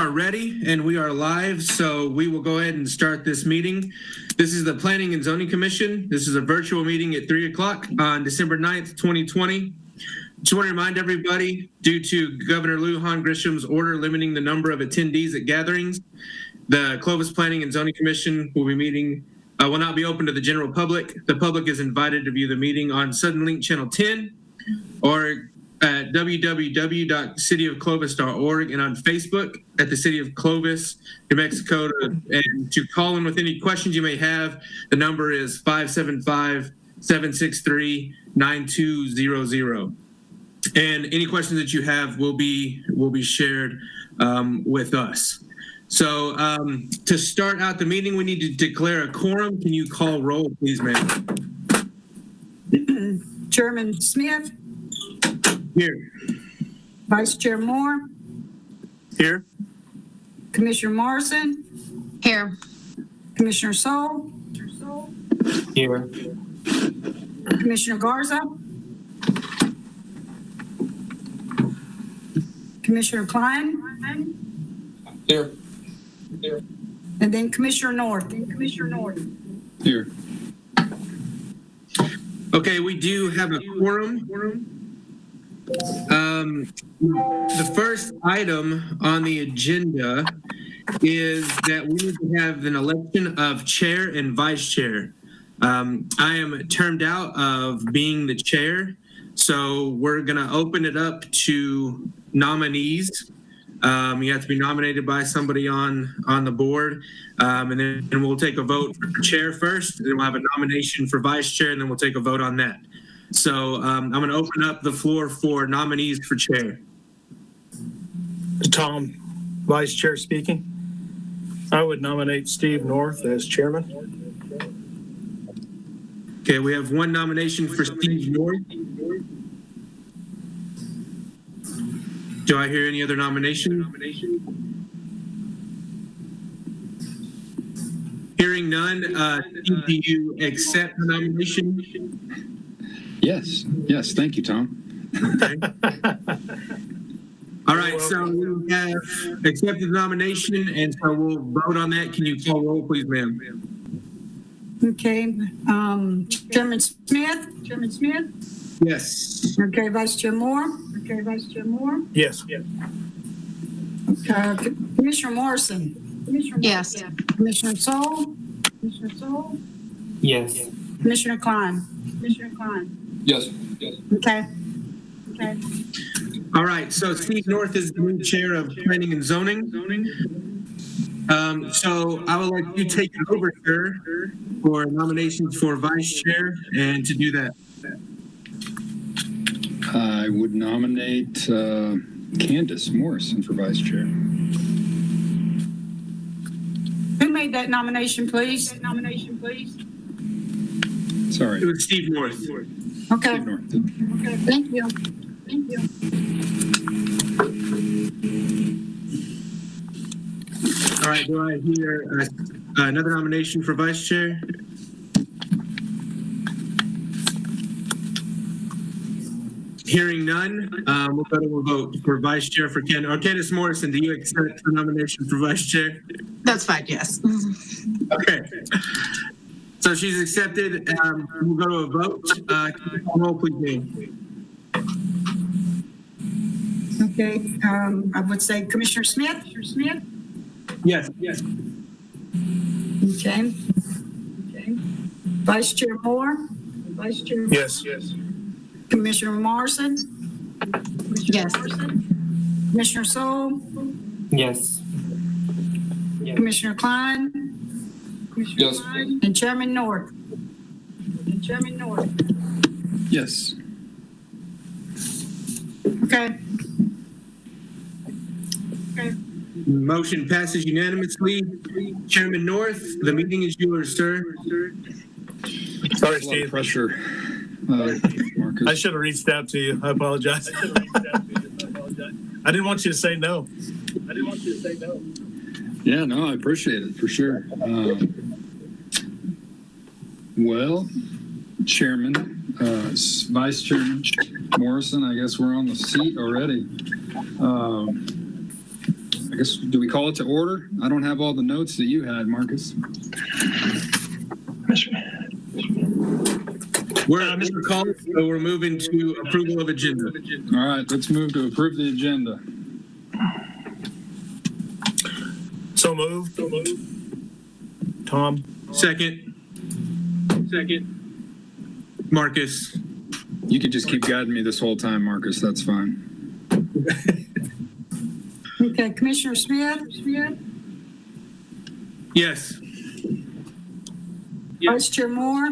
are ready and we are live, so we will go ahead and start this meeting. This is the Planning and Zoning Commission. This is a virtual meeting at 3 o'clock on December 9th, 2020. Just want to remind everybody, due to Governor Lujan Grisham's order limiting the number of attendees at gatherings, the Clovis Planning and Zoning Commission will not be open to the general public. The public is invited to view the meeting on Suddenlink Channel 10 or at www.cityofclovis.org and on Facebook at the City of Clovis, New Mexico. And to call in with any questions you may have, the number is 575-763-9200. And any questions that you have will be shared with us. So to start out the meeting, we need to declare a quorum. Can you call roll, please, ma'am? Chairman Smith. Here. Vice Chair Moore. Here. Commissioner Morrison. Here. Commissioner Soul. Here. Commissioner Garza. Commissioner Klein. Here. And then Commissioner North. Here. Okay, we do have a quorum. The first item on the agenda is that we need to have an election of chair and vice chair. I am termed out of being the chair, so we're going to open it up to nominees. You have to be nominated by somebody on the board, and then we'll take a vote for chair first, and then we'll have a nomination for vice chair, and then we'll take a vote on that. So I'm going to open up the floor for nominees for chair. Tom, Vice Chair speaking. I would nominate Steve North as chairman. Okay, we have one nomination for Steve North. Do I hear any other nomination? Hearing none, Steve, do you accept the nomination? Yes, thank you, Tom. Okay. All right, so we have accepted the nomination, and so we'll vote on that. Can you call roll, please, ma'am? Okay. Chairman Smith. Yes. Okay. Vice Chair Moore. Yes. Commissioner Morrison. Yes. Commissioner Soul. Yes. Commissioner Klein. Yes. Okay. All right, so Steve North is the new chair of Planning and Zoning. So I would like you to take it over, sir, for nominations for vice chair and to do that. I would nominate Candace Morrison for vice chair. Who made that nomination, please? Sorry, It was Steve North. Okay. Steve North. Okay. Thank you. All right, do I hear another nomination for vice chair? Hearing none, we'll go to a vote for vice chair for Candace Morrison. Do you accept the nomination for vice chair? That's fine, yes. Okay. So she's accepted. We'll go to a vote. Roll, please, ma'am. Okay. I would say Commissioner Smith. Yes. Okay. Vice Chair Moore. Yes. Commissioner Morrison. Yes. Commissioner Soul. Yes. Commissioner Klein. Yes. And Chairman North. Yes. Okay. Motion passes unanimously. Chairman North, the meeting is yours, sir. Sorry, A lot of Steve. pressure, Marcus. I should have reached out to you. I apologize. I didn't want you to say no. Yeah, no, I appreciate it for sure. Well, Chairman, Vice Chairman Morrison, I guess we're on the seat already. I guess, do we call it to order? I don't have all the notes that you had, Marcus. We're called, so we're moving to approval of agenda. All right, let's move to approve the agenda. So moved. Tom? Second. Marcus. You could just keep guiding me this whole time, Marcus. That's fine. Okay, Commissioner Smith? Yes. Vice Chair Moore?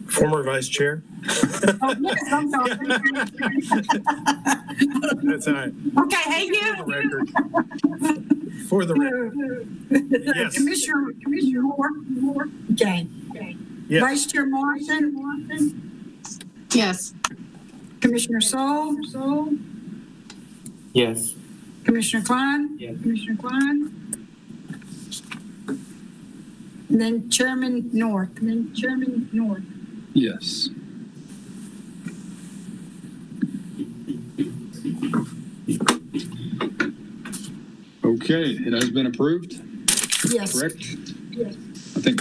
Former vice chair? Oh, yes, I'm sorry. That's all right. Okay, hey, you. For the record. Yes. Commissioner Moore? Okay. Yes. Vice Chair Morrison? Yes. Commissioner Soul? Yes. Commissioner Klein? Yes. Commissioner Klein? And then Chairman North. Yes. Okay, it has been approved, Yes. correct? Yes. I think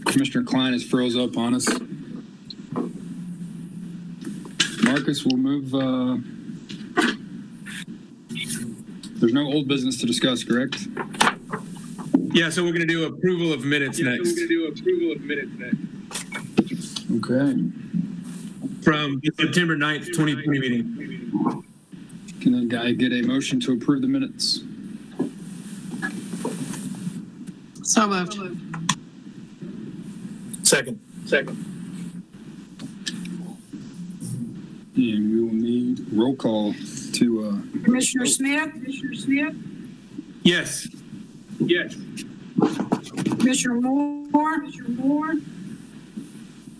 Commissioner Klein has froze up on us. Marcus, we'll move. There's no old business to discuss, correct? Yeah, so we're going to do approval of minutes next. Okay. From the September 9th, 2020 meeting. Can a guy get a motion to approve the minutes? So moved. Second. And we will need roll call to. Commissioner Smith? Yes. Commissioner Moore?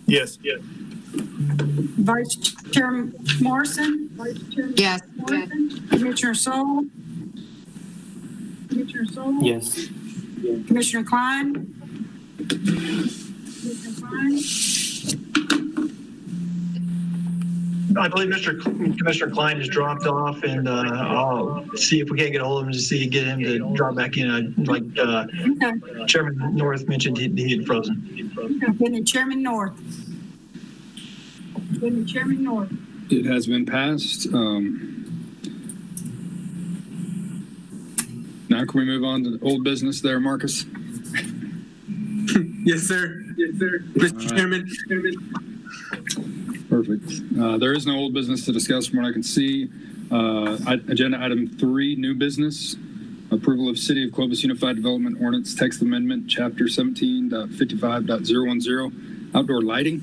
Yes. Vice Chair Morrison? Yes. Commissioner Soul? Yes. Commissioner Klein? I believe Commissioner Klein has dropped off, and I'll see if we can't get a hold of him to see get him to drop back in. Like Okay. Chairman North mentioned, he had frozen. Then the Chairman North. It has been passed. Now can we move on to old business there, Marcus? Yes, sir. Mr. Chairman. Perfect. There is no old business to discuss from what I can see. Agenda item 3, new business. Approval of City of Clovis Unified Development Ordinance Text Amendment, Chapter 17.55.010, outdoor lighting.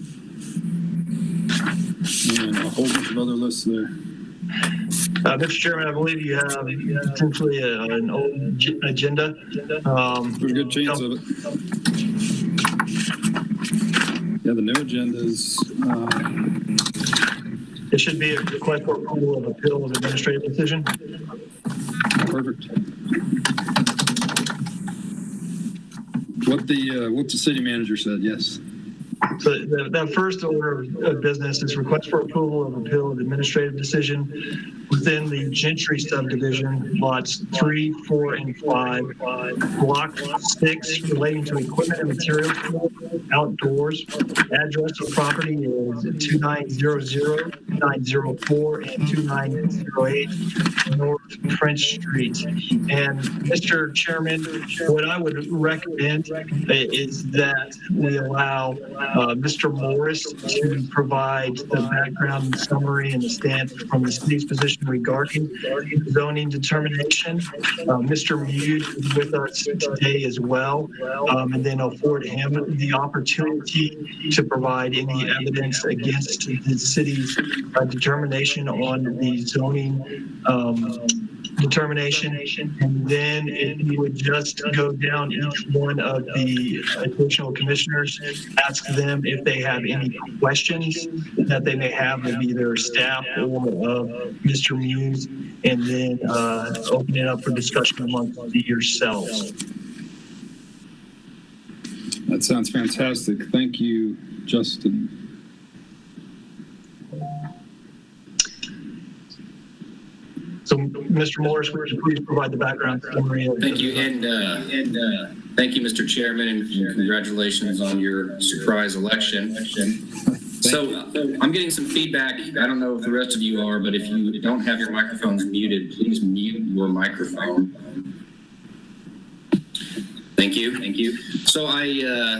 And a whole bunch of other lists there. Mr. Chairman, I believe you have potentially an old agenda. There's a good chance of it. Yeah, the new agenda is. It should be a request for approval of appeal of administrative decision. Perfect. What the city manager said, yes. So that first order of business is request for approval of appeal of administrative decision within the Gentry subdivision, lots 3, 4, and 5, block 6, relating to equipment and materials outdoors. Address of property is 2900, 904, and 2908 North French Street. And Mr. Chairman, what I would recommend is that we allow Mr. Morris to provide the background summary and the stance from the city's position regarding zoning determination. Mr. Muse is with us today as well, and then afford him the opportunity to provide any evidence against the city's determination on the zoning determination, and then you would just go down each one of the additional commissioners, ask them if they have any questions that they may have of either staff or of Mr. Muse, and then open it up for discussion amongst yourselves. That sounds fantastic. Thank you, Justin. Mr. Morris, would you please provide the background summary? Thank you, and thank you, Mr. Chairman, and congratulations on your surprise election. So I'm getting some feedback. I don't know if the rest of you are, but if you don't have your microphones muted, please mute your microphone. Thank you. Thank you. So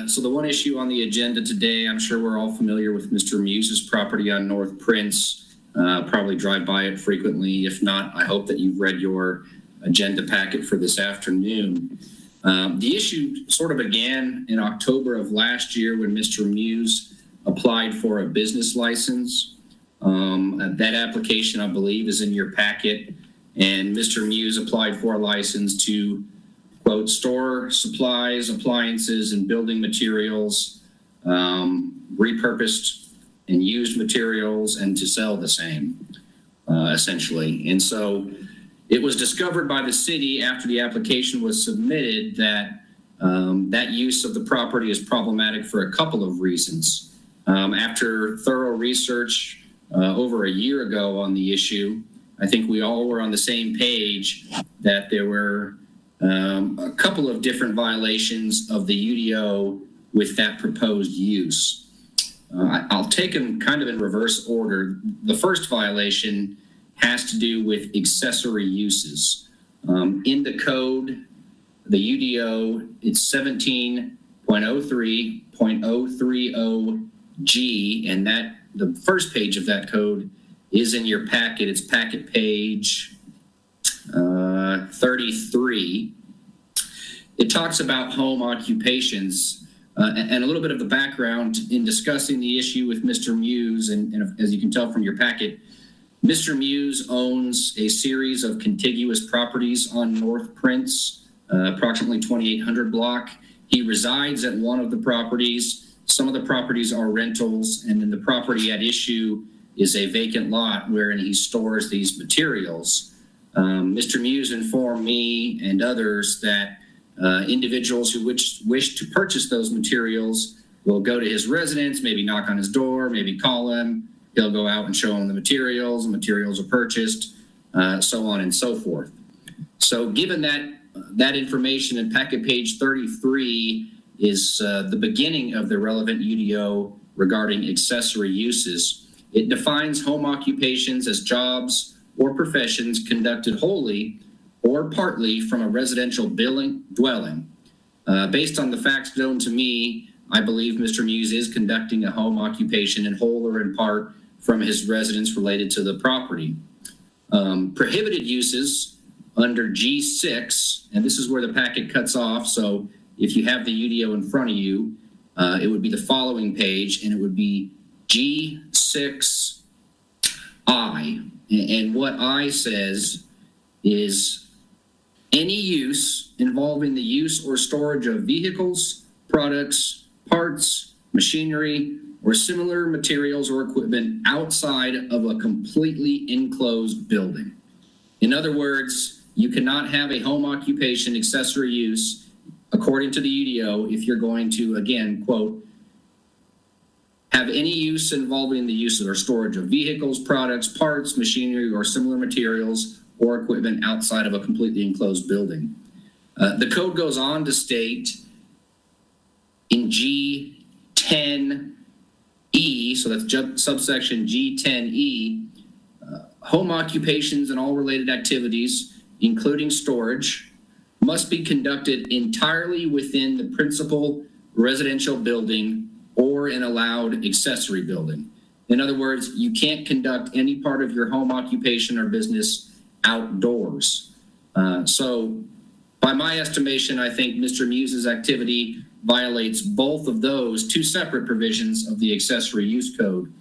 so the one issue on the agenda today, I'm sure we're all familiar with Mr. Muse's property on North Prince. Probably drive by it frequently. If not, I hope that you've read your agenda packet for this afternoon. The issue sort of began in October of last year when Mr. Muse applied for a business license. That application, I believe, is in your packet. And Mr. Muse applied for a license to, quote, store supplies, appliances, and building materials, repurposed and used materials, and to sell the same, essentially. And so it was discovered by the city after the application was submitted that that use of the property is problematic for a couple of reasons. After thorough research over a year ago on the issue, I think we all were on the same page that there were a couple of different violations of the UDO with that proposed use. I'll take them kind of in reverse order. The first violation has to do with accessory uses. In the code, the UDO, it's 17.03.030G, and that the first page of that code is in your packet. It's packet page 33. It talks about home occupations. And a little bit of the background in discussing the issue with Mr. Muse, and as you can tell from your packet, Mr. Muse owns a series of contiguous properties on North Prince, approximately 2800 block. He resides at one of the properties. Some of the properties are rentals, and then the property at issue is a vacant lot wherein he stores these materials. Mr. Muse informed me and others that individuals who wish to purchase those materials will go to his residence, maybe knock on his door, maybe call him. He'll go out and show him the materials are purchased, so on and so forth. So given that information in packet page 33 is the beginning of the relevant UDO regarding accessory uses. It defines home occupations as jobs or professions conducted wholly or partly from a residential dwelling. Based on the facts known to me, I believe Mr. Muse is conducting a home occupation in whole or in part from his residence related to the property. Prohibited uses under G6, and this is where the packet cuts off, so if you have the UDO in front of you, it would be the following page, and it would be G6I. And what I says is any use involving the use or storage of vehicles, products, parts, machinery, or similar materials or equipment outside of a completely enclosed building. In other words, you cannot have a home occupation accessory use according to the UDO if you're going to, again, quote, have any use involving the use or storage of vehicles, products, parts, machinery, or similar materials or equipment outside of a completely enclosed building. The code goes on to state in G10E, so that's subsection G10E, home occupations and all related activities, including storage, must be conducted entirely within the principal residential building or an allowed accessory building. In other words, you can't conduct any part of your home occupation or business outdoors. So by my estimation, I think Mr. Muse's activity violates both of those two separate provisions of the accessory use code.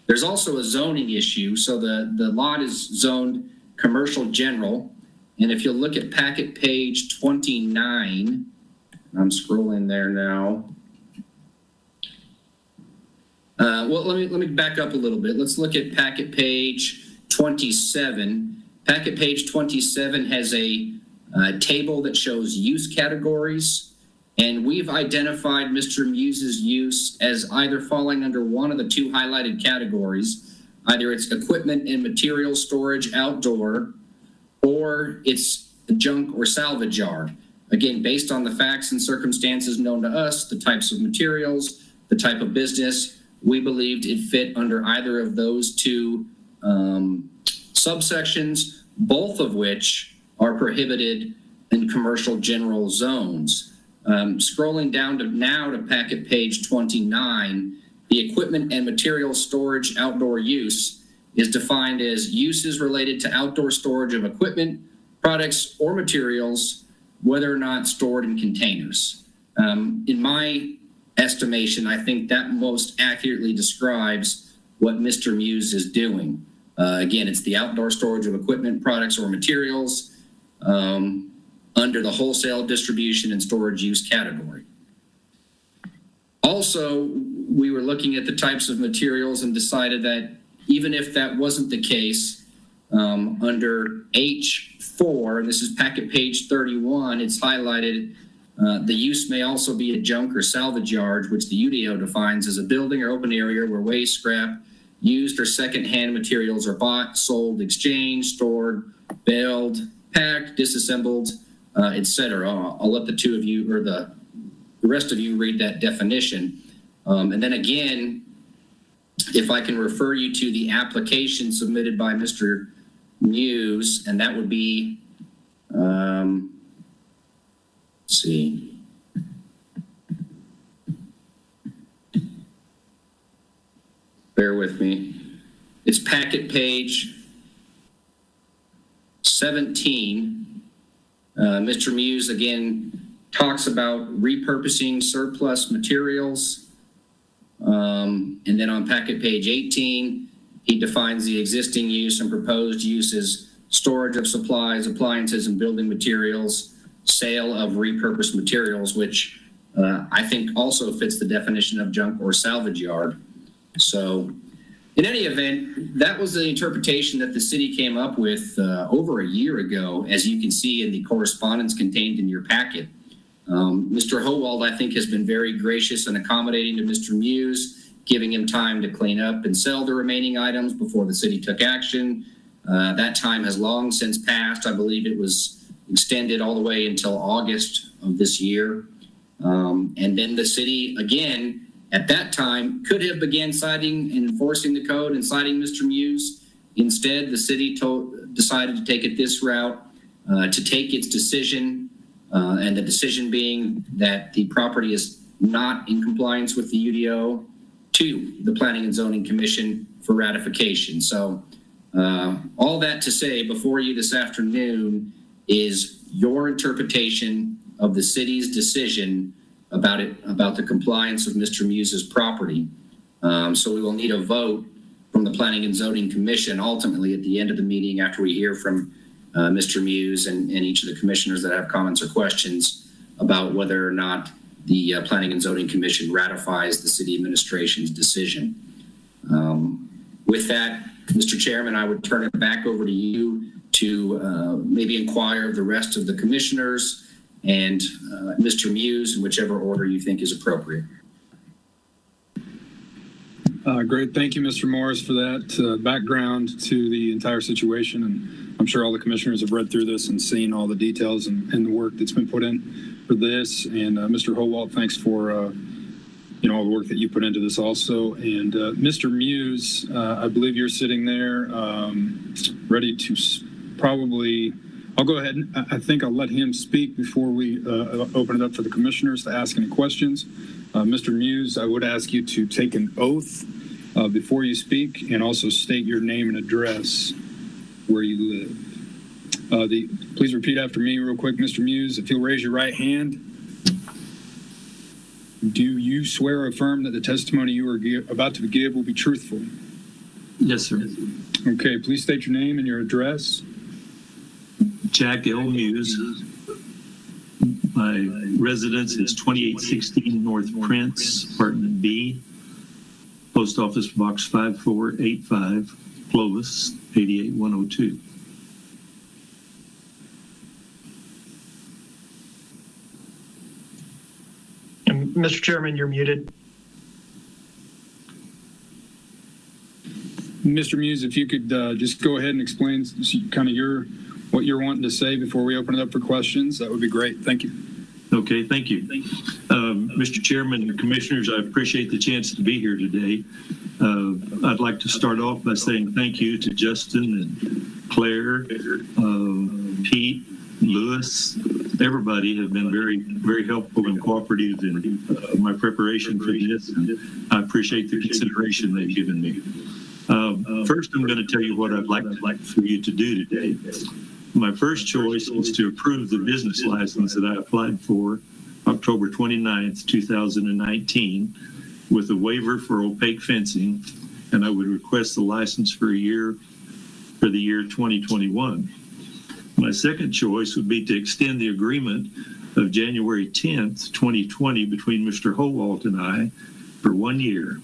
There's also a zoning issue. So the lot is zoned commercial general. And if you'll look at packet page 29, I'm scrolling there now. Well, let me back up a little bit. Let's look at packet page 27. Packet page 27 has a table that shows use categories, and we've identified Mr. Muse's use as either falling under one of the two highlighted categories. Either it's equipment and material storage outdoor, or it's a junk or salvage yard. Again, based on the facts and circumstances known to us, the types of materials, the type of business, we believed it fit under either of those two subsections, both of which are prohibited in commercial general zones. Scrolling down to packet page 29, the equipment and material storage outdoor use is defined as uses related to outdoor storage of equipment, products, or materials, whether or not stored in containers. In my estimation, I think that most accurately describes what Mr. Muse is doing. Again, it's the outdoor storage of equipment, products, or materials under the wholesale distribution and storage use category. Also, we were looking at the types of materials and decided that even if that wasn't the case, under H4, and this is packet page 31, it's highlighted, the use may also be a junk or salvage yard, which the UDO defines as a building or open area where waste, scrap, used or secondhand materials are bought, sold, exchanged, stored, baled, packed, disassembled, etc. I'll let the two of you or the rest of you read that definition. And then again, if I can refer you to the application submitted by Mr. Muse, and that would be, let's see. Bear with me. It's packet page 17. Mr. Muse again talks about repurposing surplus materials. And then on packet page 18, he defines the existing use and proposed use as storage of supplies, appliances, and building materials, sale of repurposed materials, which I think also fits the definition of junk or salvage yard. So in any event, that was the interpretation that the city came up with over a year ago, as you can see in the correspondence contained in your packet. Mr. Howald, I think, has been very gracious and accommodating to Mr. Muse, giving him time to clean up and sell the remaining items before the city took action. That time has long since passed. I believe it was extended all the way until August of this year. And then the city, again, at that time, could have began citing and enforcing the code and citing Mr. Muse. Instead, the city decided to take it this route, to take its decision, and the decision being that the property is not in compliance with the UDO, to the Planning and Zoning Commission for ratification. So all that to say before you this afternoon is your interpretation of the city's decision about the compliance of Mr. Muse's property. So we will need a vote from the Planning and Zoning Commission ultimately at the end of the meeting after we hear from Mr. Muse and each of the commissioners that have comments or questions about whether or not the Planning and Zoning Commission ratifies the city administration's decision. With that, Mr. Chairman, I would turn it back over to you to maybe inquire of the rest of the commissioners and Mr. Muse in whichever order you think is appropriate. Great. Thank you, Mr. Morris, for that background to the entire situation. And I'm sure all the commissioners have read through this and seen all the details and the work that's been put in for this. And Mr. Howald, thanks for all the work that you put into this also. And Mr. Muse, I believe you're sitting there ready to probably, I'll go ahead and I think I'll let him speak before we open it up for the commissioners to ask any questions. Mr. Muse, I would ask you to take an oath before you speak and also state your name and address where you live. Please repeat after me real quick, Mr. Muse. If you'll raise your right hand. Do you swear or affirm that the testimony you are about to give will be truthful? Yes, sir. Okay, please state your name and your address. Jack L. Muse. My residence is 2816 North Prince, apartment B, Post Office Box 5485, Clovis, 88102. And Mr. Chairman, you're muted. Mr. Muse, if you could just go ahead and explain kind of what you're wanting to say before we open it up for questions, that would be great. Thank you. Okay, thank you. Mr. Chairman and Commissioners, I appreciate the chance to be here today. I'd like to start off by saying thank you to Justin and Claire, Pete, Lewis. Everybody have been very, very helpful and cooperative in my preparation for this. And I appreciate the consideration they've given me. First, I'm going to tell you what I'd like for you to do today. My first choice is to approve the business license that I applied for October 29th, 2019, with a waiver for opaque fencing, and I would request the license for the year 2021. My second choice would be to extend the agreement of January 10th, 2020 between Mr. Howalt and I for 1 year,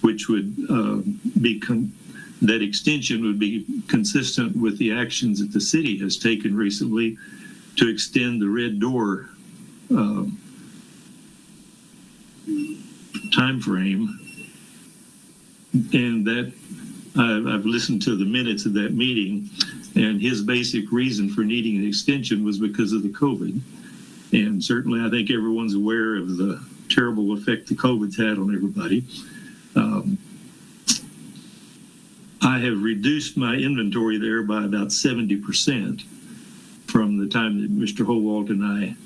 which would that extension would be consistent with the actions that the city has taken recently to extend the red door time frame. And that I've listened to the minutes of that meeting, and his basic reason for needing an extension was because of the COVID. And certainly I think everyone's aware of the terrible effect the COVID's had on everybody. I have reduced my inventory there by about 70% from the time that Mr. Howalt and I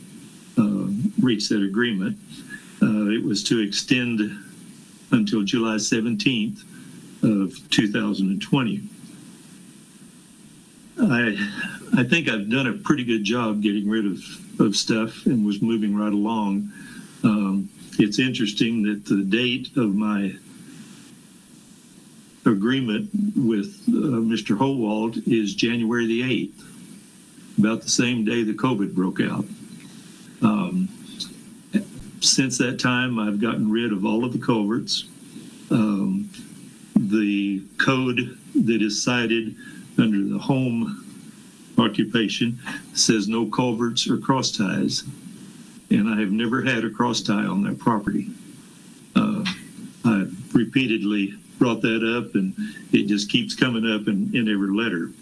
reached that agreement. It was to extend until July 17th of 2020. I think I've done a pretty good job getting rid of stuff and was moving right along. It's interesting that the date of my agreement with Mr. Howalt is January the 8th, about the same day the COVID broke out. Since that time, I've gotten rid of all of the culverts. The code that is cited under the home occupation says no culverts or cross ties, and I have never had a cross tie on that property. I've repeatedly brought that up, and it just keeps coming up in every letter.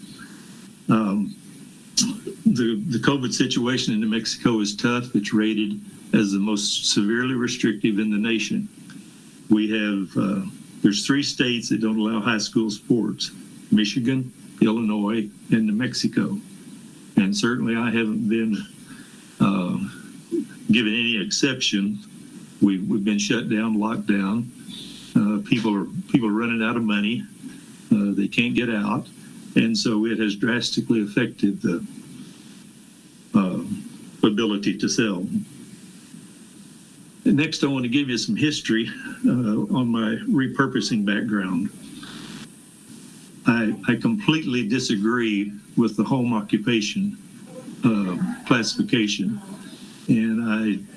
The COVID situation in New Mexico is tough. It's rated as the most severely restrictive in the nation. We have, there's 3 states that don't allow high school sports: Michigan, Illinois, and New Mexico. And certainly I haven't been given any exception. We've been shut down, locked down. People are running out of money. They can't get out, and so it has drastically affected the ability to sell. And next, I want to give you some history on my repurposing background. I completely disagree with the home occupation classification, and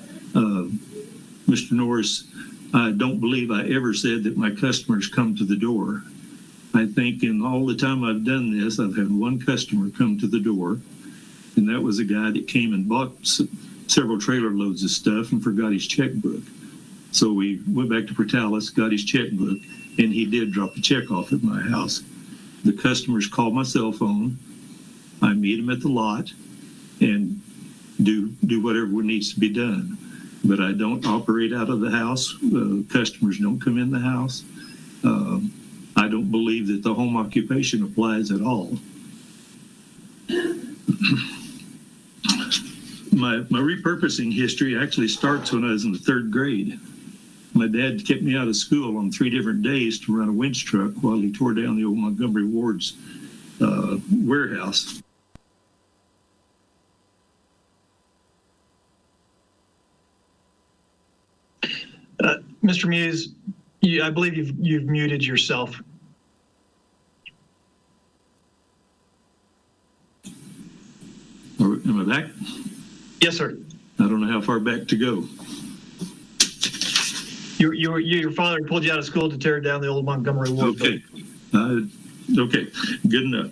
Mr. Norris, I don't believe I ever said that my customers come to the door. I think in all the time I've done this, I've had one customer come to the door, and that was a guy that came and bought several trailer loads of stuff and forgot his checkbook. So we went back to Portales, got his checkbook, and he did drop a check off at my house. The customers call my cell phone. I meet them at the lot and do whatever needs to be done. But I don't operate out of the house. Customers don't come in the house. I don't believe that the home occupation applies at all. My repurposing history actually starts when I was in the 3rd grade. My dad kept me out of school on 3 different days to run a winch truck while he tore down the old Montgomery Ward's warehouse. Mr. Muse, I believe you've muted yourself. Am I back? Yes, sir. I don't know how far back to go. Your father pulled you out of school to tear down the old Montgomery Ward. Okay. Okay, good enough.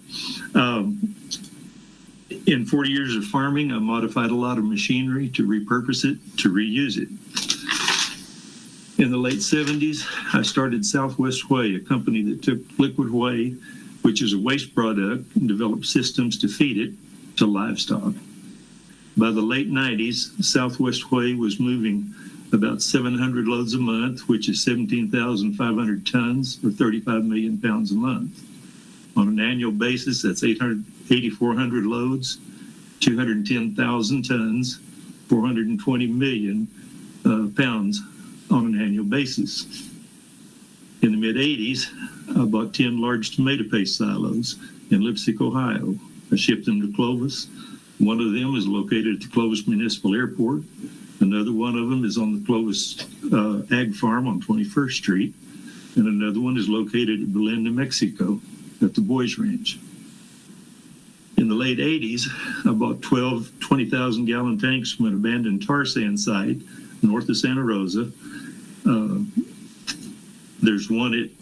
In 40 years of farming, I modified a lot of machinery to repurpose it, to reuse it. In the late 70s, I started Southwest Whey, a company that took liquid whey, which is a waste product, and developed systems to feed it to livestock. By the late 90s, Southwest Way was moving about 700 loads a month, which is 17,500 tons or 35 million pounds a month. On an annual basis, that's 8,400 loads, 210,000 tons, 420 million pounds on an annual basis. In the mid-'80s, I bought 10 large tomato paste silos in Lipstick, Ohio. I shipped them to Clovis. One of them is located at the Clovis Municipal Airport. Another one of them is on the Clovis Ag Farm on 21st Street. And another one is located at Belen, New Mexico at the Boys Ranch. In the late 80s, I bought 12 20,000-gallon tanks from an abandoned tar sand site north of Santa Rosa. There's one at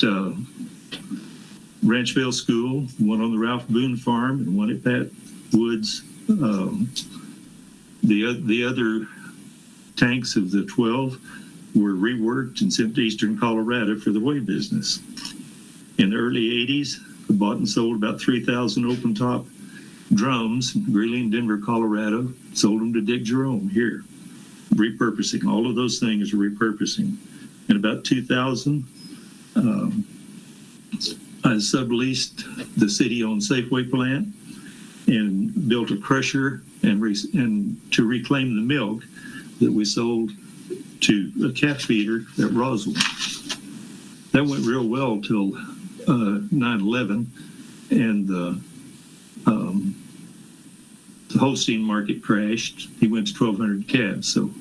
Ranchville School, one on the Ralph Boone Farm, and one at Pat Woods. The other tanks of the 12 were reworked and sent to eastern Colorado for the whey business. In the early 80s, I bought and sold about 3,000 open-top drums in Greeley and Denver, Colorado. Sold them to Dick Jerome here. Repurposing. All of those things are repurposing. In about 2000, I subleased the city-owned Safeway plant and built a crusher and to reclaim the milk that we sold to a calf feeder at Roswell. That went real well till 9/11, and the Holstein market crashed. He went to 1,200 calves, so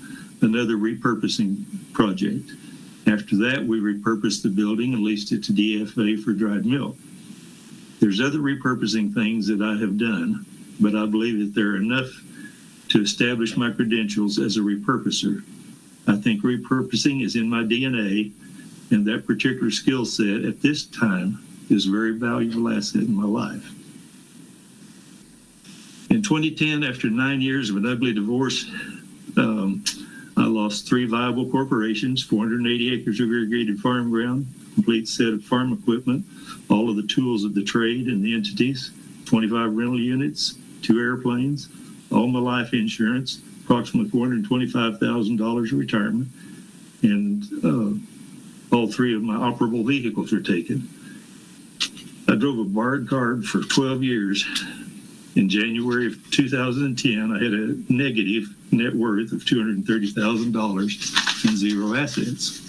another repurposing project. After that, we repurposed the building and leased it to DFA for dried milk. There's other repurposing things that I have done, but I believe that they're enough to establish my credentials as a repurposer. I think repurposing is in my DNA, and that particular skill set at this time is a very valuable asset in my life. In 2010, after 9 years of an ugly divorce, I lost 3 viable corporations, 480 acres of irrigated farm ground, complete set of farm equipment, all of the tools of the trade and the entities, 25 rental units, 2 airplanes, all my life insurance, approximately $425,000 of retirement, and all 3 of my operable vehicles were taken. I drove a borrowed car for 12 years. In January of 2010, I had a negative net worth of $230,000 and 0 assets.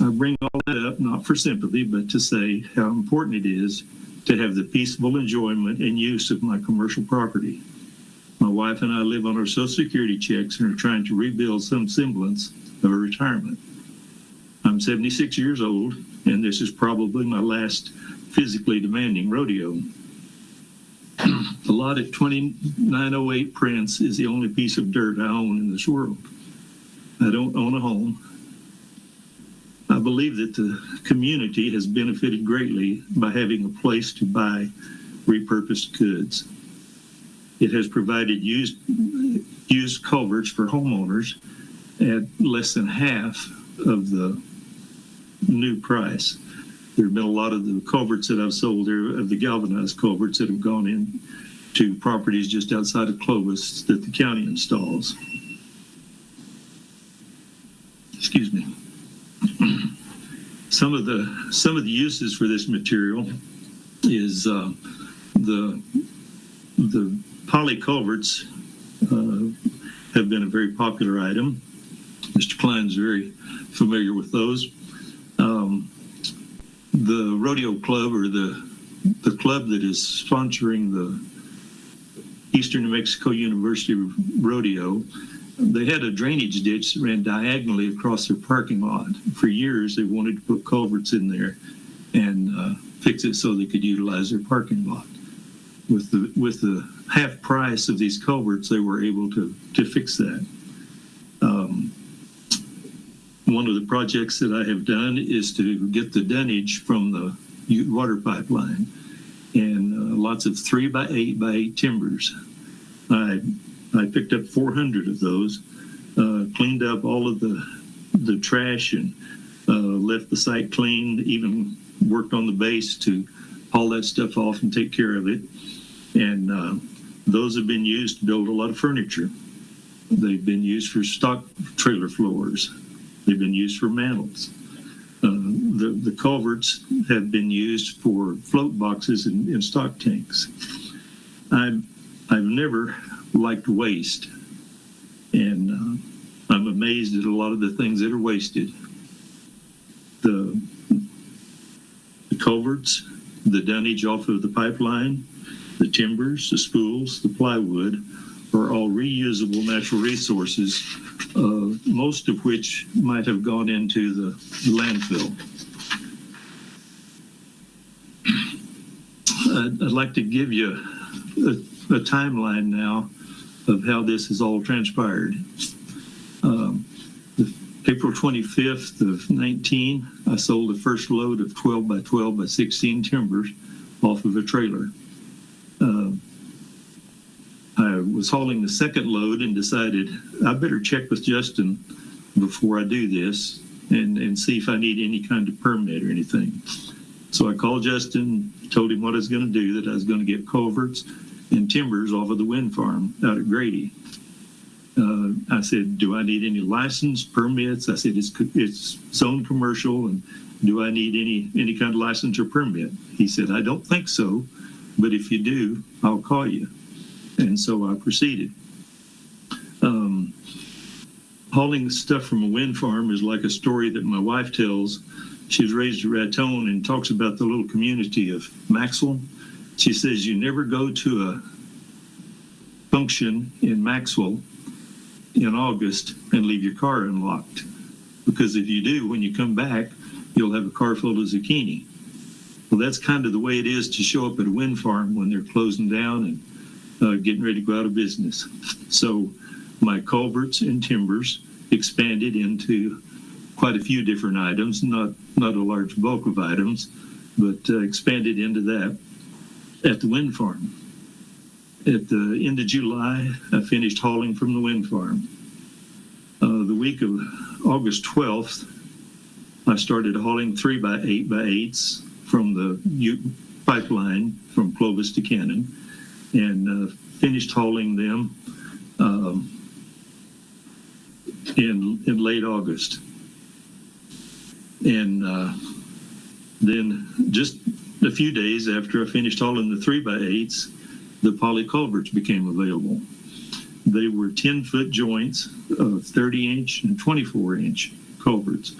I bring all that up not for sympathy, but to say how important it is to have the peaceful enjoyment and use of my commercial property. My wife and I live on our Social Security checks and are trying to rebuild some semblance of a retirement. I'm 76 years old, and this is probably my last physically demanding rodeo. The lot at 2908 Prince is the only piece of dirt I own in this world. I don't own a home. I believe that the community has benefited greatly by having a place to buy repurposed goods. It has provided used culverts for homeowners at less than half of the new price. There have been a lot of the culverts that I've sold there, of the galvanized culverts that have gone in to properties just outside of Clovis that the county installs. Excuse me. Some of the uses for this material is the poly culverts have been a very popular item. Mr. Klein's very familiar with those. The rodeo club, or the club that is sponsoring the Eastern New Mexico University Rodeo, they had a drainage ditch that ran diagonally across their parking lot. For years, they wanted to put culverts in there and fix it so they could utilize their parking lot. With the half price of these culverts, they were able to fix that. One of the projects that I have done is to get the dunnage from the water pipeline, and lots of 3x8 by 8 timbers. I picked up 400 of those, cleaned up all of the trash, and left the site clean, even worked on the base to haul that stuff off and take care of it. And those have been used to build a lot of furniture. They've been used for stock trailer floors. They've been used for mantles. The culverts have been used for float boxes and stock tanks. I've never liked waste, and I'm amazed at a lot of the things that are wasted. The culverts, the dunnage off of the pipeline, the timbers, the spools, the plywood are all reusable natural resources, most of which might have gone into the landfill. I'd like to give you a timeline now of how this has all transpired. April 25th of 19, I sold the first load of 12 by 12 by 16 timbers off of a trailer. I was hauling the second load and decided I better check with Justin before I do this and see if I need any kind of permit or anything. So I called Justin, told him what I was going to do, that I was going to get culverts and timbers off of the wind farm out at Grady. I said, do I need any license, permits? I said, it's zone commercial, and do I need any kind of license or permit? He said, I don't think so, but if you do, I'll call you. And so I proceeded. Hauling stuff from a wind farm is like a story that my wife tells. She was raised a Raton and talks about the little community of Maxwell. She says you never go to a function in Maxwell in August and leave your car unlocked, because if you do, when you come back, you'll have a car full of zucchini. Well, that's kind of the way it is to show up at a wind farm when they're closing down and getting ready to go out of business. So my culverts and timbers expanded into quite a few different items, not a large bulk of items, but expanded into that at the wind farm. At the end of July, I finished hauling from the wind farm. The week of August 12th, I started hauling 3 by 8 by 8s from the pipeline from Clovis to Cannon, and finished hauling them in late August. And then just a few days after I finished hauling the 3 by 8s, the poly culverts became available. They were 10-foot joints of 30-inch and 24-inch culverts.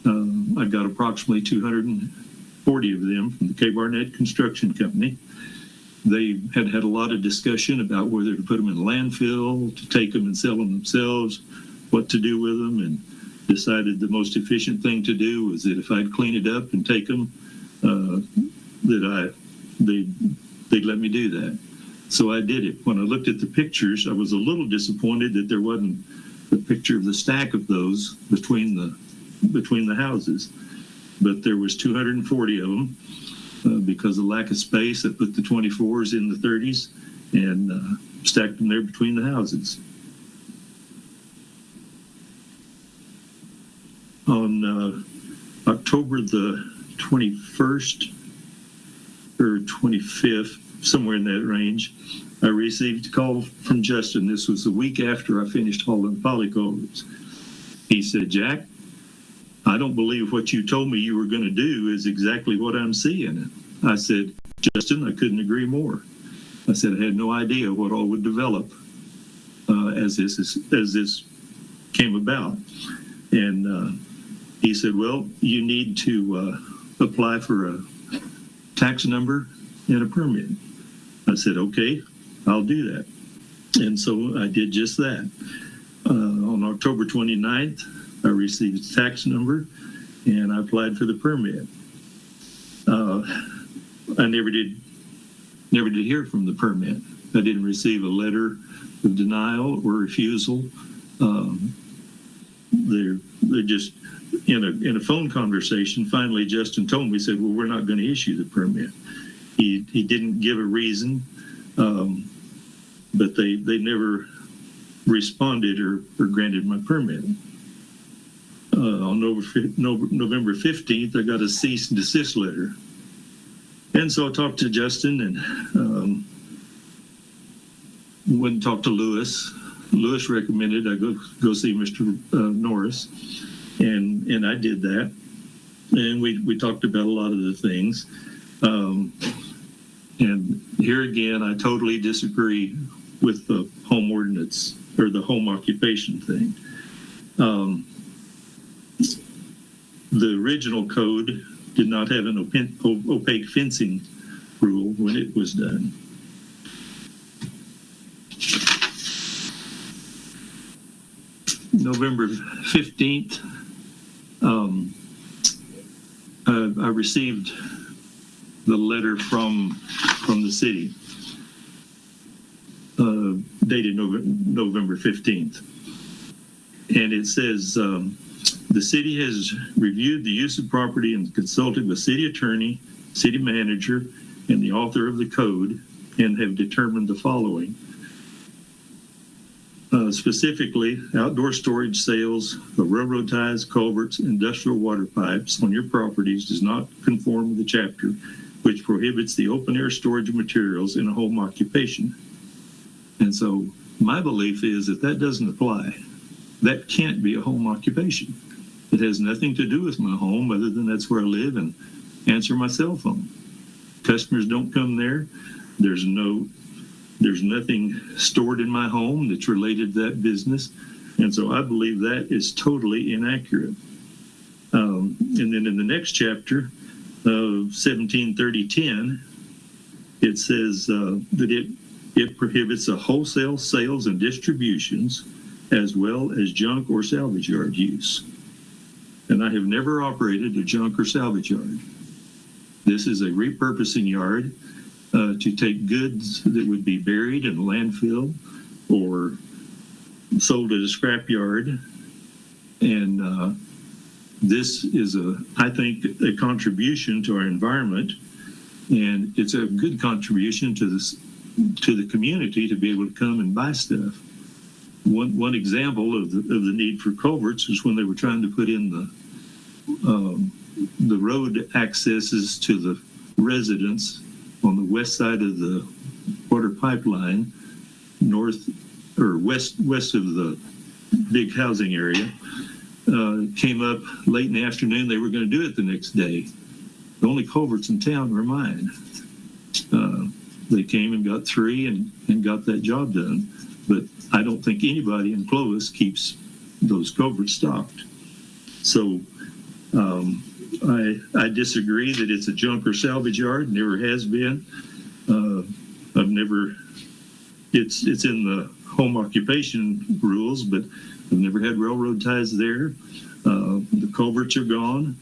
I got approximately 240 of them from the K. Barnett Construction Company. They had a lot of discussion about whether to put them in landfill, to take them and sell them themselves, what to do with them, and decided the most efficient thing to do was that if I'd clean it up and take them, they'd let me do that. So I did it. When I looked at the pictures, I was a little disappointed that there wasn't a picture of the stack of those between the houses, but there was 240 of them. Because of lack of space, I put the 24s in the 30s and stacked them there between the houses. On October the 21st or 25th, somewhere in that range, I received a call from Justin. This was a week after I finished hauling poly culverts. He said, Jack, I don't believe what you told me you were going to do is exactly what I'm seeing. I said, Justin, I couldn't agree more. I said, I had no idea what all would develop as this came about. And he said, well, you need to apply for a tax number and a permit. I said, okay, I'll do that. And so I did just that. On October 29th, I received a tax number and I applied for the permit. I never did hear from the permit. I didn't receive a letter of denial or refusal. They're just in a phone conversation. Finally, Justin told me, said, well, we're not going to issue the permit. He didn't give a reason, but they never responded or granted my permit. On November 15th, I got a cease and desist letter. And so I talked to Justin, and went and talked to Lewis. Lewis recommended I go see Mr. Norris, and I did that. And we talked about a lot of the things. And here again, I totally disagree with the home ordinance or the home occupation thing. The original code did not have an opaque fencing rule when it was done. November 15th, I received the letter from the city, dated November 15th. And it says, the city has reviewed the use of property and consulted with city attorney, city manager, and the author of the code, and have determined the following. Specifically, outdoor storage sales of railroad ties, culverts, industrial water pipes on your properties does not conform with the chapter which prohibits the open air storage of materials in a home occupation. And so my belief is that doesn't apply. That can't be a home occupation. It has nothing to do with my home other than that's where I live and answer my cell phone. Customers don't come there. There's nothing stored in my home that's related to that business. And so I believe that is totally inaccurate. And then in the next chapter of 1730:10, it says that it prohibits the wholesale sales and distributions as well as junk or salvage yard use. And I have never operated a junk or salvage yard. This is a repurposing yard to take goods that would be buried in a landfill or sold at a scrap yard. And this is, I think, a contribution to our environment, and it's a good contribution to the community to be able to come and buy stuff. One example of the need for culverts is when they were trying to put in the road accesses to the residents on the west side of the water pipeline, north or west of the big housing area. Came up late in the afternoon. They were going to do it the next day. The only culverts in town were mine. They came and got 3 and got that job done. But I don't think anybody in Clovis keeps those culverts stocked. So I disagree that it's a junk or salvage yard. Never has been. It's in the home occupation rules, but I've never had railroad ties there. The culverts are gone.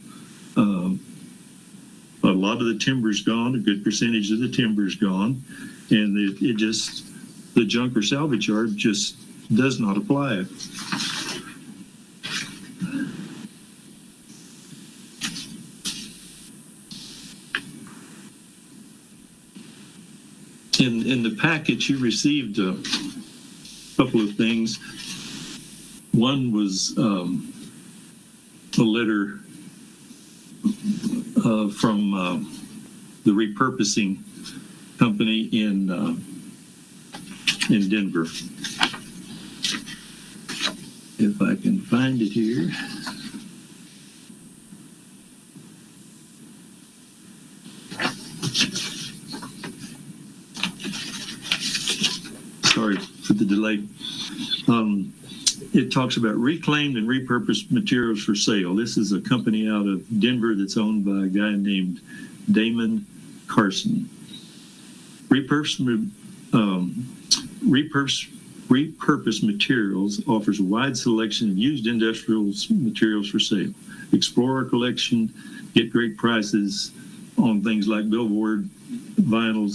A lot of the timber's gone. A good percentage of the timber's gone. And the junk or salvage yard just does not apply. In the package, you received a couple of things. One was a letter from the repurposing company in Denver. If I can find it here. Sorry for the delay. It talks about reclaimed and repurposed materials for sale. This is a company out of Denver that's owned by a guy named Damon Carson. Repurposed materials offers a wide selection of used industrial materials for sale. Explore our collection, get great prices on things like billboard, vinyl,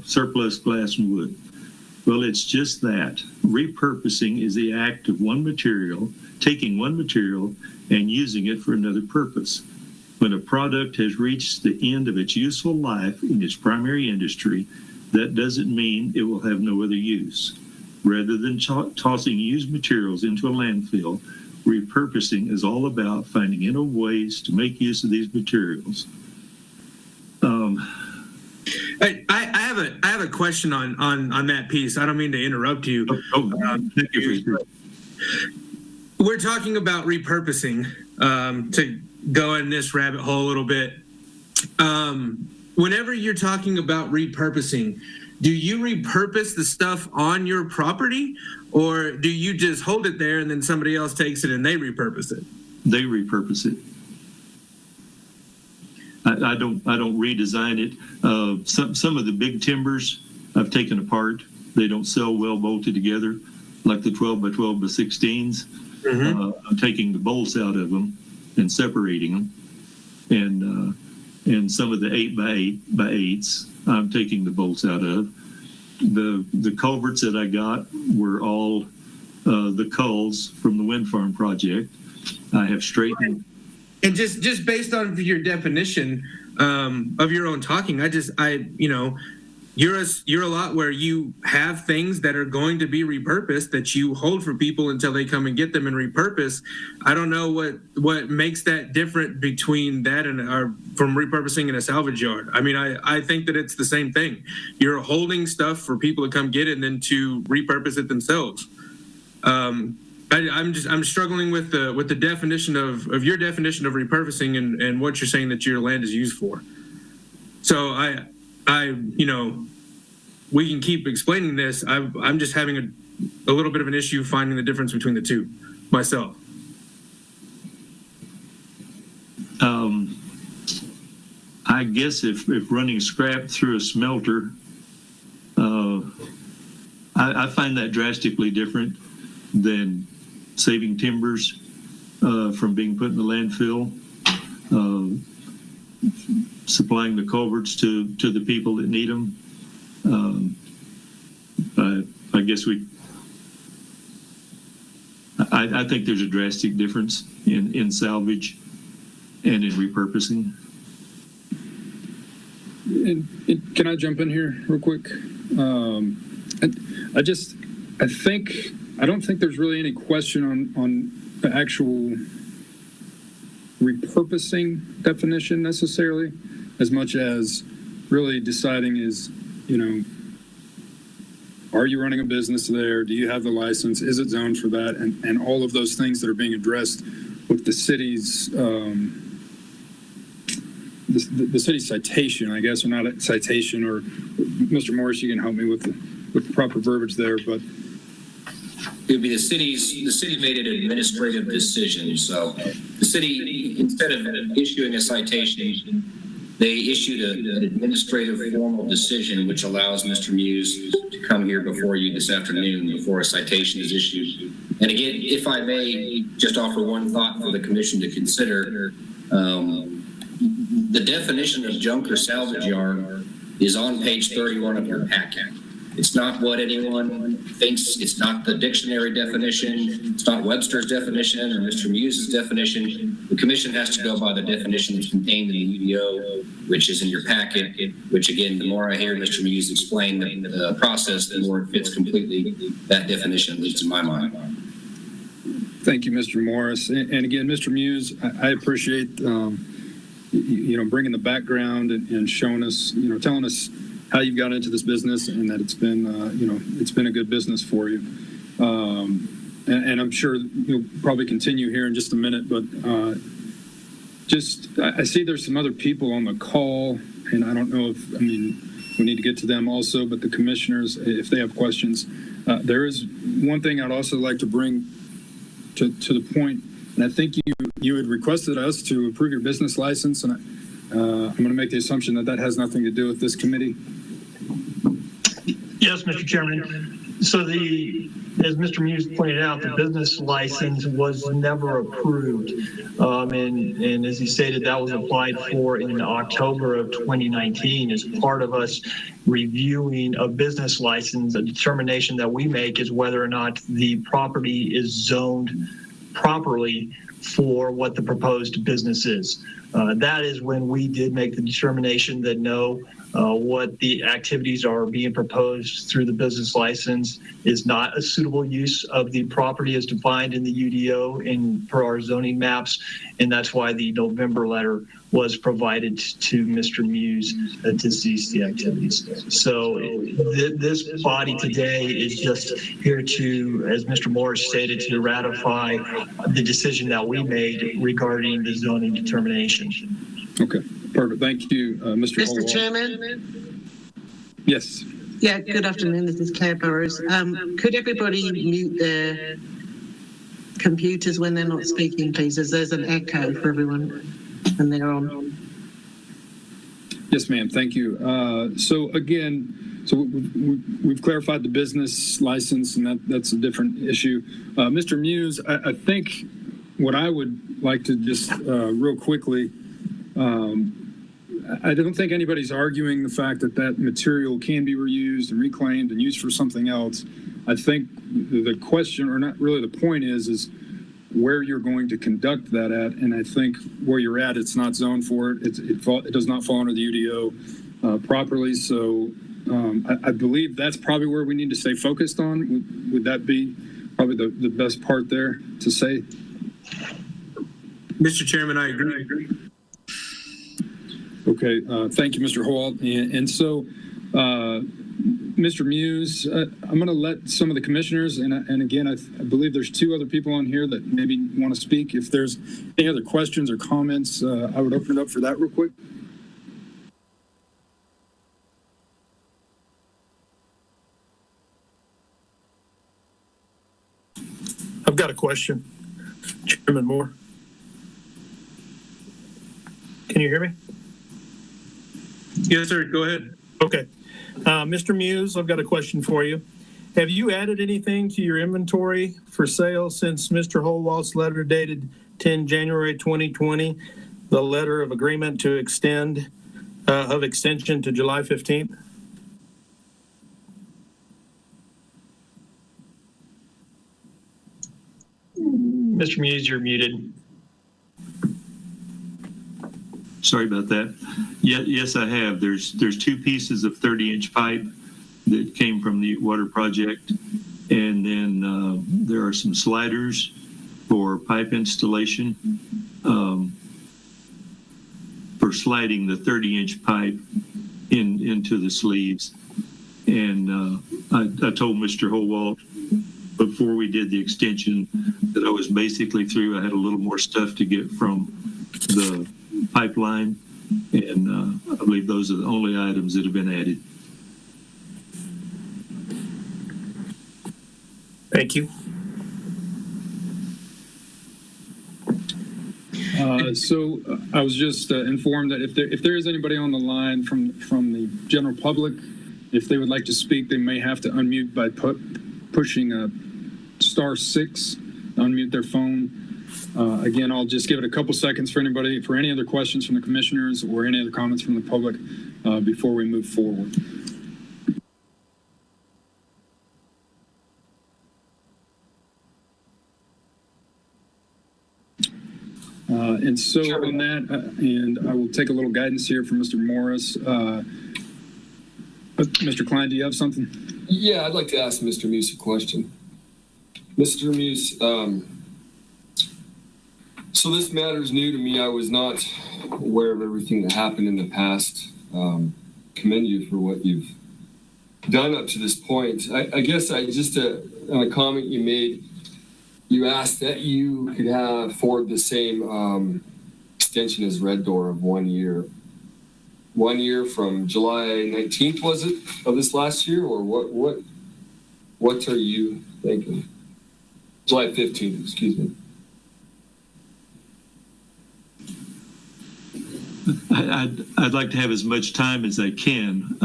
surplus glass, and wood. Well, it's just that. Repurposing is the act of taking one material and using it for another purpose. When a product has reached the end of its useful life in its primary industry, that doesn't mean it will have no other use. Rather than tossing used materials into a landfill, repurposing is all about finding innovative ways to make use of these materials. I have a question on that piece. I don't mean to interrupt you. Thank you for We're talking about repurposing, to go in this rabbit hole a little bit. Whenever you're talking about repurposing, do you repurpose the stuff on your property, or do you just hold it there and then somebody else takes it and they repurpose it? They repurpose it. I don't redesign it. Some of the big timbers I've taken apart. They don't sell well bolted together, like the 12 by 12 by 16s. I'm taking the bolts out of them and separating them, and some of the 8 by 8s I'm taking the bolts out of. The culverts that I got were all the culls from the wind farm project. I have straightened. And just based on your definition of your own talking, you're a lot where you have things that are going to be repurposed that you hold for people until they come and get them and repurpose. I don't know what makes that different between that and from repurposing in a salvage yard. I mean, I think that it's the same thing. You're holding stuff for people to come get it and then to repurpose it themselves. I'm struggling with the definition of your definition of repurposing and what you're saying that your land is used for. So we can keep explaining this. I'm just having a little bit of an issue finding the difference between the two myself. I guess if running scrap through a smelter, I find that drastically different than saving timbers from being put in the landfill, supplying the culverts to the people that need them. I guess I think there's a drastic difference in salvage and in repurposing. And can I jump in here real quick? I don't think there's really any question on the actual repurposing definition necessarily, as much as really deciding is, are you running a business there? Do you have the license? Is it zoned for that? And all of those things that are being addressed with the city's the city's citation, I guess, or not a citation, or Mr. Morris, you can help me with the proper verbiage there, but It would be the city made an administrative decision. So the city, instead of issuing a citation, they issued an administrative formal decision, which allows Mr. Muse to come here before you this afternoon before a citation is issued. And again, if I may just offer one thought for the commission to consider, the definition of junk or salvage yard is on page 31 of your packet. It's not what anyone thinks. It's not the dictionary definition. It's not Webster's definition or Mr. Muse's definition. The commission has to go by the definition that's contained in the UDO, which is in your packet, which again, the more I hear Mr. Muse explain the process, the more it fits completely that definition, at least in my mind. thank you, Mr. Morris. And again, Mr. Muse, I appreciate, bringing the background and showing us, telling us how you've got into this business and that it's been, it's been a good business for you. And I'm sure you'll probably continue here in just a minute, but I see there's some other people on the call, and I don't know we need to get to them also, but the commissioners, if they have questions. There is one thing I'd also like to bring to the point, and I think you had requested us to approve your business license, and I'm going to make the assumption that has nothing to do with this committee. Yes, Mr. Chairman. So as Mr. Muse pointed out, the business license was never approved. And as he stated, that was applied for in October of 2019 as part of us reviewing a business license. A determination that we make is whether or not the property is zoned properly for what the proposed business is. That is when we did make the determination that no, what the activities are being proposed through the business license is not a suitable use of the property as defined in the UDO and per our zoning maps. And that's why the November letter was provided to Mr. Muse to cease the activities. So this body today is just here to, as Mr. Morris stated, to ratify the decision that we made regarding the zoning determination. Okay, perfect. Thank you, Mr. Mr. Holwell. Chairman? Yes. Yeah, good afternoon. This is Claire Burrows. Could everybody mute their computers when they're not speaking, please, as there's an echo for everyone when they're on. Yes, ma'am. Thank you. So we've clarified the business license, and that's a different issue. Mr. Muse, I think what I would like to just real quickly, I don't think anybody's arguing the fact that that material can be reused and reclaimed and used for something else. I think the question, or not really the point, is where you're going to conduct that at. And I think where you're at, it's not zoned for it. It does not fall under the UDO properly. So I believe that's probably where we need to stay focused on. Would that be probably the best part there to say? Mr. Chairman, I agree. Okay, thank you, Mr. Holt. And so, Mr. Muse, I'm going to let some of the commissioners, and again, I believe there's two other people on here that maybe want to speak. If there's any other questions or comments, I would open it up for that real quick. I've got a question. Chairman Moore. Can you hear me? Yes, sir. Go ahead. Okay. Mr. Muse, I've got a question for you. Have you added anything to your inventory for sale since Mr. Holwalt's letter dated 10 January 2020, the letter of agreement to extension to July 15th? Mr. Muse, you're muted. Sorry about that. Yes, I have. There's two pieces of 30-inch pipe that came from the water project, and then there are some sliders for pipe installation for sliding the 30-inch pipe into the sleeves. And I told Mr. Holwalt before we did the extension that I was basically through. I had a little more stuff to get from the pipeline, and I believe those are the only items that have been added. Thank you. So I was just informed that if there is anybody on the line from the general public, if they would like to speak, they may have to unmute by pushing *6, unmute their phone. Again, I'll just give it a couple seconds for anybody, for any other questions from the commissioners or any other comments from the public before we move forward. And so on that, and I will take a little guidance here from Mr. Morris. Mr. Klein, do you have something? Yeah, I'd like to ask Mr. Muse a question. Mr. Muse, so this matter is new to me. I was not aware of everything that happened in the past. Commend you for what you've done up to this point. I guess I just, on a comment you made, you asked that you could afford the same extension as Red Door of 1 year. 1 year from July 19th, was it, of this last year, or what are you thinking? July 15th, excuse me. I'd like to have as much time as I can.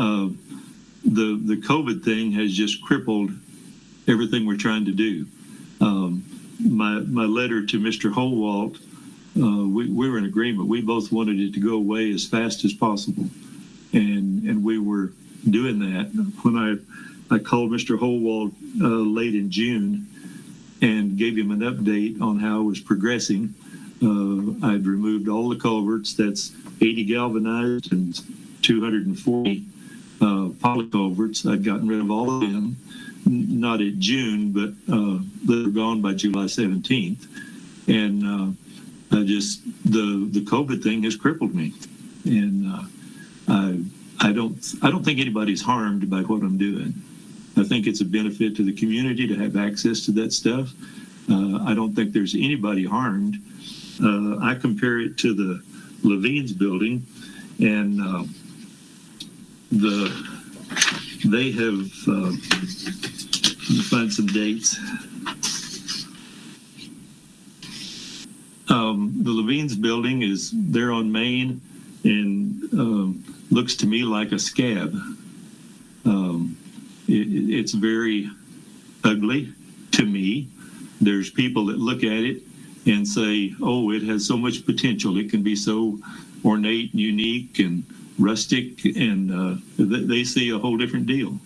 The COVID thing has just crippled everything we're trying to do. My letter to Mr. Holwalt, we were in agreement. We both wanted it to go away as fast as possible, and we were doing that. When I called Mr. Holwalt late in June and gave him an update on how it was progressing, I'd removed all the culverts. That's 80 galvanized and 240 poly culverts. I'd gotten rid of all of them, not at June, but they were gone by July 17th. And the COVID thing has crippled me. And I don't think anybody's harmed by what I'm doing. I think it's a benefit to the community to have access to that stuff. I don't think there's anybody harmed. I compare it to the Levine's building, and they have, let me find some dates. The Levine's building is there on Main and looks to me like a scab. It's very ugly to me. There's people that look at it and say, oh, it has so much potential. It can be so ornate and unique and rustic, and they see a whole different deal.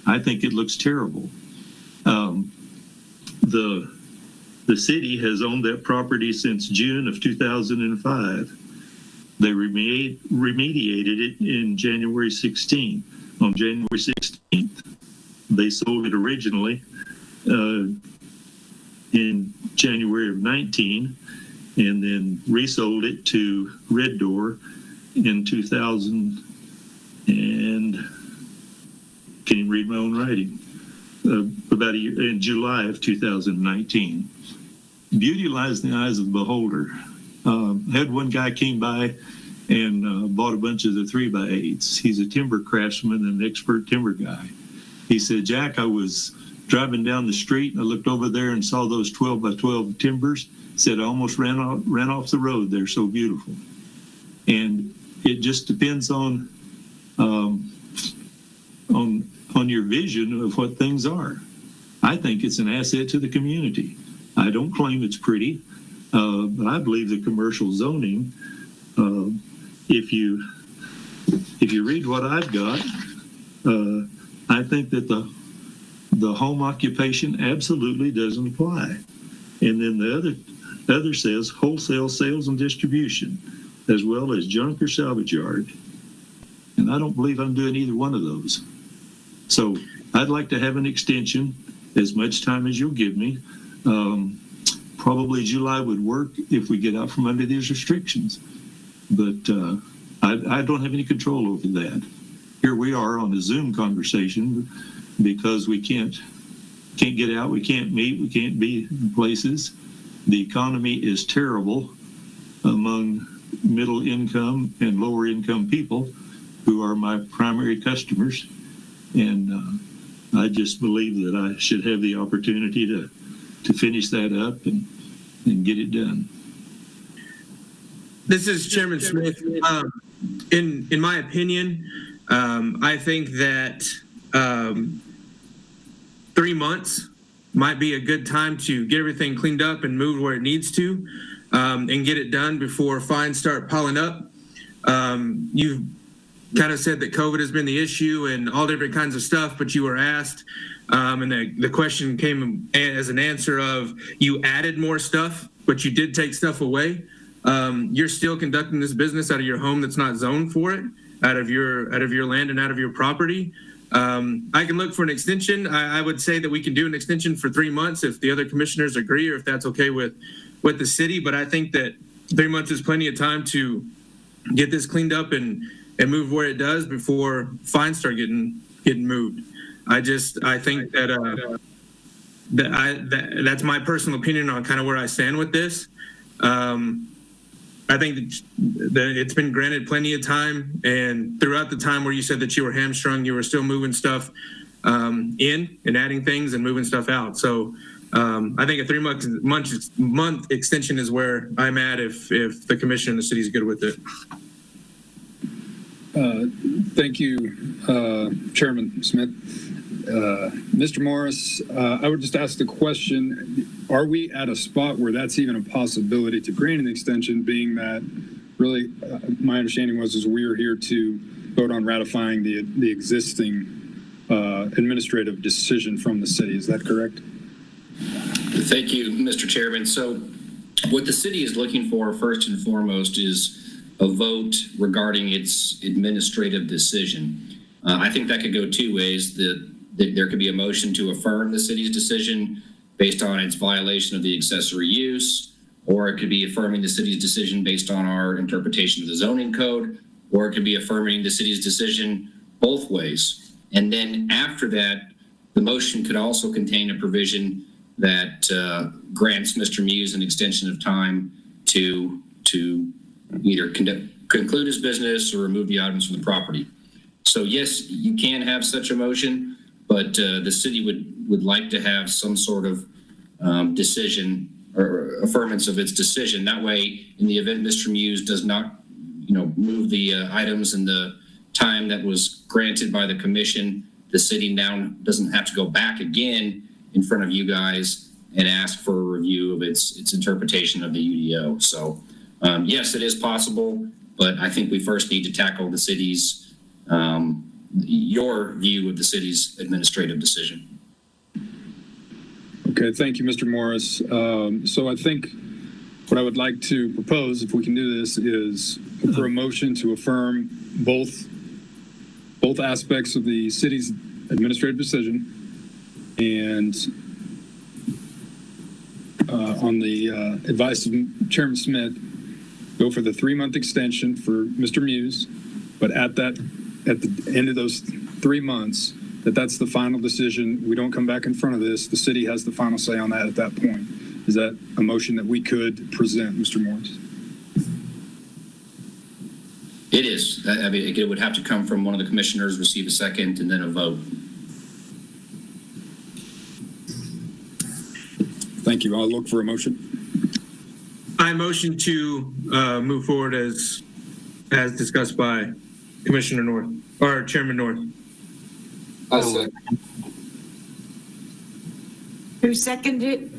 I think it looks terrible. The city has owned that property since June of 2005. They remediated it in January 16th. On January 16th, they sold it originally in January of 19, and then resold it to Red Door in 2000 and can't even read my own writing. About a year, in July of 2019. Beauty lies in the eyes of the beholder. Had one guy came by and bought a bunch of the 3x8s. He's a timber craftsman and an expert timber guy. He said, Jack, I was driving down the street and I looked over there and saw those 12x12 timbers. Said I almost ran off the road. They're so beautiful. And it just depends on your vision of what things are. I think it's an asset to the community. I don't claim it's pretty, but I believe the commercial zoning, if you read what I've got, I think that the home occupation absolutely doesn't apply. And then the other says wholesale sales and distribution, as well as junk or salvage yard. And I don't believe I'm doing either one of those. So I'd like to have an extension, as much time as you'll give me. Probably July would work if we get out from under these restrictions. But I don't have any control over that. Here we are on a Zoom conversation because we can't get out, we can't meet, we can't be in places. The economy is terrible among middle income and lower income people who are my primary customers. And I just believe that I should have the opportunity to finish that up and get it done. This is Chairman Smith. In my opinion, I think that 3 months might be a good time to get everything cleaned up and moved where it needs to, and get it done before fines start piling up. You've kind of said that COVID has been the issue and all different kinds of stuff, but you were asked, and the question came as an answer of you added more stuff, but you did take stuff away. You're still conducting this business out of your home that's not zoned for it, out of your land and out of your property. I can look for an extension. I would say that we can do an extension for 3 months if the other commissioners agree, or if that's okay with the city. But I think that 3 months is plenty of time to get this cleaned up and move where it does before fines start getting moved. I think that that's my personal opinion on kind of where I stand with this. I think that it's been granted plenty of time, and throughout the time where you said that you were hamstrung, you were still moving stuff in and adding things and moving stuff out. So I think a 3 month extension is where I'm at if the commission and the city is good with it. Thank you, Chairman Smith. Mr. Morris, I would just ask the question, are we at a spot where that's even a possibility to grant an extension, being that really my understanding was we were here to vote on ratifying the existing administrative decision from the city. Is that correct? Thank you, Mr. Chairman. So What the city is looking for first and foremost is a vote regarding its administrative decision. I think that could go two ways. There could be a motion to affirm the city's decision based on its violation of the accessory use, or it could be affirming the city's decision based on our interpretation of the zoning code, or it could be affirming the city's decision both ways. And then after that, the motion could also contain a provision that grants Mr. Muse an extension of time to either conclude his business or remove the items from the property. So yes, you can have such a motion, but the city would like to have some sort of decision or affirmance of its decision. That way, in the event Mr. Muse does not, move the items in the time that was granted by the commission, the city now doesn't have to go back again in front of you guys and ask for a review of its interpretation of the UDO. So yes, it is possible, but I think we first need to tackle the city's, your view of the city's administrative decision. Okay, thank you, Mr. Morris. So I think what I would like to propose, if we can do this, is for a motion to affirm both aspects of the city's administrative decision, and on the advice of Chairman Smith, go for the 3-month extension for Mr. Muse, but at the end of those 3 months, that's the final decision. We don't come back in front of this. The city has the final say on that at that point. Is that a motion that we could present, Mr. Morris? It is. I mean, it would have to come from one of the commissioners, receive a second, and then a vote. Thank you. I'll look for a motion. I motion to move forward as discussed by Commissioner North or Chairman North. I second. Who seconded it?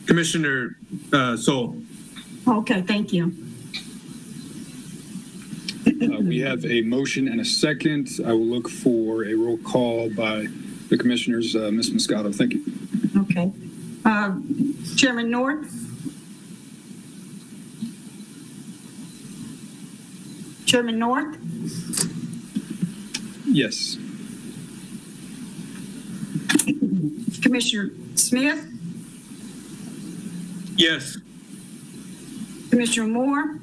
Commissioner Sol. Okay, thank you. We have a motion and a second. I will look for a roll call by the commissioners. Ms. Moscato, thank you. Okay. Chairman North? Chairman North? Yes. Commissioner Smith? Yes. Commissioner Moore?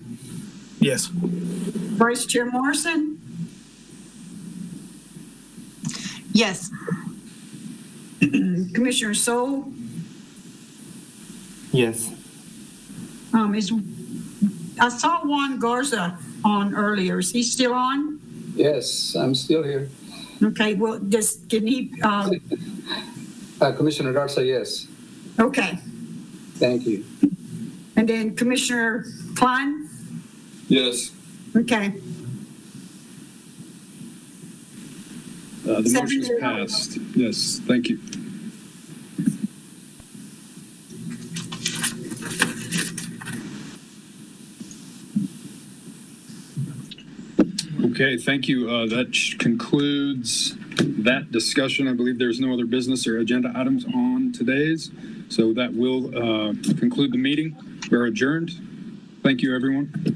Yes. Vice Chair Morrison? Yes. Commissioner Sol? Yes. I saw Juan Garza on earlier. Is he still on? Yes, I'm still here. Okay, well, can he, Commissioner Garza, yes. okay. Thank you. And then Commissioner Klein? Yes. Okay. The motion is passed. Yes, thank you. Okay, thank you. That concludes that discussion. I believe there's no other business or agenda items on today's, so that will conclude the meeting. We're adjourned. Thank you, everyone.